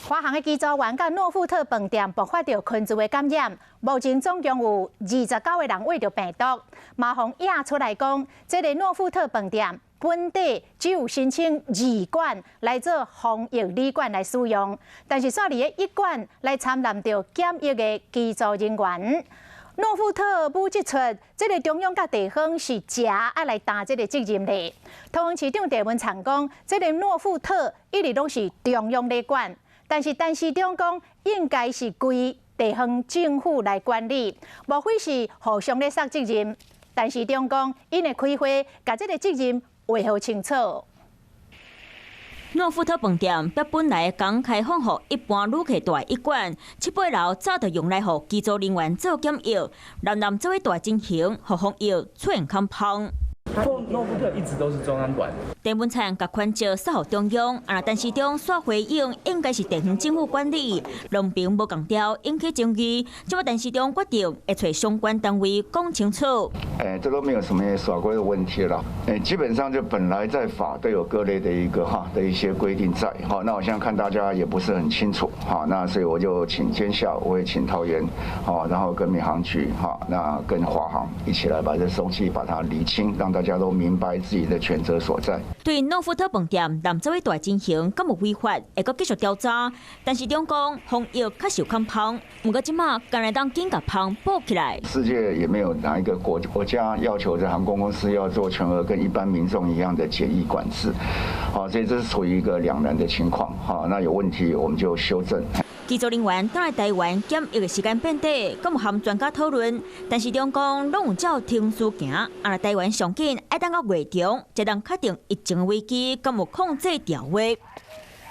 华航的机组员甲诺富特饭店爆发着群组的感染，目前总共有29个人胃着病毒。马航也出来讲，这个诺富特饭店本地只有申请2馆来做防疫旅馆来使用，但是煞伫个1馆来参揽着检疫的机组人员。诺富特母指出，这个中央甲地方是假来担这个责任的。桃园市长郑文灿讲，这个诺富特一直都是中央在管，但是陈市长讲应该是归地方政府来管理，无非是互相咧甩责任。陈市长讲，因会开会，把这个责任画好清楚。诺富特饭店把本来刚开放予一般旅客住1馆，7、8楼早就用来予机组人员做检疫，南做位大进行，予防疫出现空棚。诺富特一直都是中央管。郑文灿甲款照撒予中央，陈市长煞回应应该是地方政府管理，两边无共调，引起争议。这陈市长决定会找相关单位讲清楚。这都没有什么耍规的问题了。基本上就本来在法都有各类的一些规定在。那我现在看大家也不是很清楚。那所以我就请监校，我也请桃园，然后跟民航局，那跟华航一起来把这东西把它厘清，让大家都明白自己的权责所在。对诺富特饭店南做位大进行，敢无违法，会阁继续调查。但是中讲防疫确实有空棚，不过即马敢来当紧甲棚补起来。世界也没有哪一个国家要求这航空公司要做全额跟一般民众一样的检疫管制，所以这是处于一个两难的情况。那有问题我们就修正。机组人员倒来台湾检疫的时间变短，敢有含专家讨论。但是中讲拢有照停事行，台湾上紧爱等到月中才能确定疫情危机敢有控制调位。